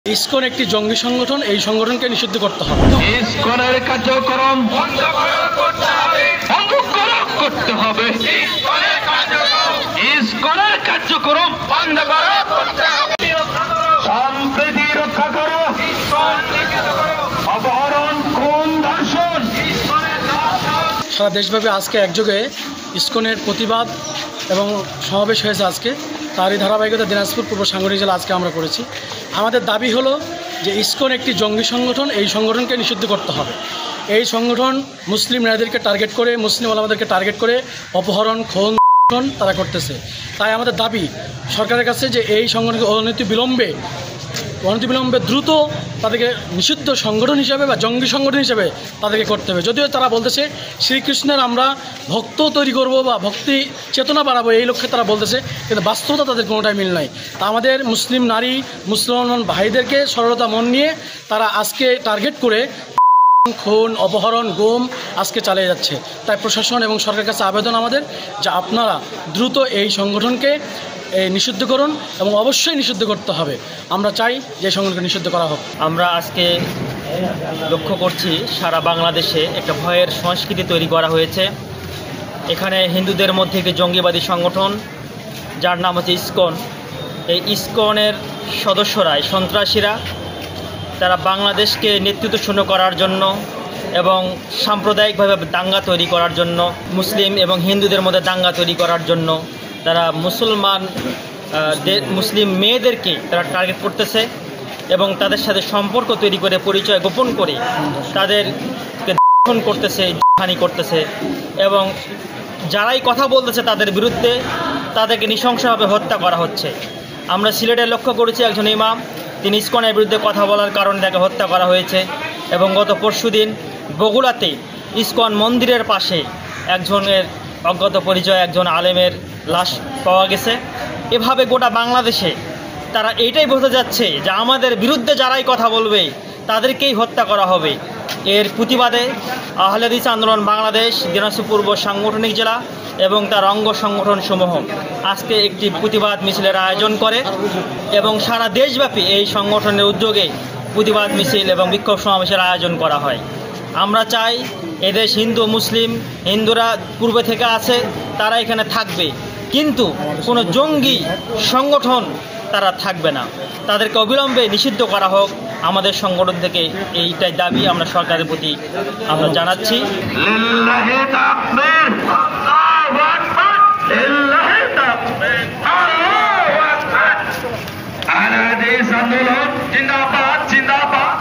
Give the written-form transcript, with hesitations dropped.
ISKCON একটি জঙ্গি সংগঠন, এই সংগঠনকে নিষিদ্ধ করতে হবে। ইসকনের কার্যক্রম বন্ধ করতে হবে। ইসকনের কার্যক্রম বন্ধ করতে হবে। সম্প্রীতি রক্ষা করো, অপহরণ, খুন, ধর্ষণ। সারা দেশব্যাপী আজকে একযোগে ইসকনের প্রতিবাদ এবং সমাবেশ হয়েছে আজকে। তারই ধারাবাহিকতা দিনাজপুর পূর্ব সাংগঠনিক জেলা আজকে আমরা করেছি। আমাদের দাবি হলো যে ইসকন একটি জঙ্গি সংগঠন, এই সংগঠনকে নিষিদ্ধ করতে হবে। এই সংগঠন মুসলিম নারীদেরকে টার্গেট করে, মুসলিম ওলামাদেরকে টার্গেট করে অপহরণ, খুন তারা করতেছে। তাই আমাদের দাবি সরকারের কাছে যে এই সংগঠনকে অনতিবিলম্বে দ্রুত তাদেরকে নিষিদ্ধ সংগঠন হিসাবে বা জঙ্গি সংগঠন হিসাবে তাদেরকে করতে হবে। যদিও তারা বলতেছে শ্রীকৃষ্ণের আমরা ভক্ত তৈরি করব বা ভক্তি চেতনা বাড়াবো, এই লক্ষ্যে তারা বলতেছে, কিন্তু বাস্তবতা তাদের কোনোটাই মিল নাই। তা আমাদের মুসলিম নারী, মুসলমান ভাইদেরকে সরলতা মন নিয়ে তারা আজকে টার্গেট করে খুন, অপহরণ, গুম আজকে চালিয়ে যাচ্ছে। তাই প্রশাসন এবং সরকারের কাছে আবেদন আমাদের যে আপনারা দ্রুত এই সংগঠনকে নিষিদ্ধ করুন এবং অবশ্যই নিষিদ্ধ করতে হবে। আমরা চাই যে সংগঠনকে নিষিদ্ধ করা হোক। আমরা আজকে লক্ষ্য করছি সারা বাংলাদেশে একটা ভয়ের সংস্কৃতি তৈরি করা হয়েছে। এখানে হিন্দুদের মধ্যে একটি জঙ্গিবাদী সংগঠন যার নাম হচ্ছে ইসকন। এই ইসকনের সদস্যরা, সন্ত্রাসীরা, তারা বাংলাদেশকে নেতৃত্বশূন্য করার জন্য এবং সাম্প্রদায়িকভাবে দাঙ্গা তৈরি করার জন্য, মুসলিম এবং হিন্দুদের মধ্যে দাঙ্গা তৈরি করার জন্য তারা মুসলিম মেয়েদেরকে তারা টার্গেট করতেছে এবং তাদের সাথে সম্পর্ক তৈরি করে, পরিচয় গোপন করে তাদেরকে দর্শন করতেছে, হানি করতেছে এবং যারাই কথা বলতেছে তাদের বিরুদ্ধে তাদেরকে নৃশংসভাবে হত্যা করা হচ্ছে। আমরা সিলেটে লক্ষ্য করেছি একজন ইমাম, তিনি ইসকনের বিরুদ্ধে কথা বলার কারণে তাকে হত্যা করা হয়েছে। এবং গত পরশুদিন বগুড়াতে ইসকন মন্দিরের পাশে একজনের অজ্ঞাত পরিচয় একজন আলেমের লাশ পাওয়া গেছে। এভাবে গোটা বাংলাদেশে তারা এইটাই বোঝা যাচ্ছে যে আমাদের বিরুদ্ধে যারাই কথা বলবে তাদেরকেই হত্যা করা হবে। এর প্রতিবাদে আহলে হাদিস আন্দোলন বাংলাদেশ দিনাজপুর পূর্ব সাংগঠনিক জেলা এবং তার অঙ্গ সংগঠনসমূহ আজকে একটি প্রতিবাদ মিছিলের আয়োজন করে এবং সারা দেশব্যাপী এই সংগঠনের উদ্যোগে প্রতিবাদ মিছিল এবং বিক্ষোভ সমাবেশের আয়োজন করা হয়। আমরা চাই এদেশ হিন্দু মুসলিম, হিন্দুরা পূর্বে থেকে আছে, তারা এখানে থাকবে, কিন্তু কোনো জঙ্গি সংগঠন তারা থাকবে না। তাদেরকে অবিলম্বে নিষিদ্ধ করা হোক। আমাদের সংগঠন থেকে এইটাই দাবি আমরা সরকারের প্রতি আমরা জানাচ্ছি। জিন্দাবাদ, জিন্দাবাদ, জিন্দাবাদ।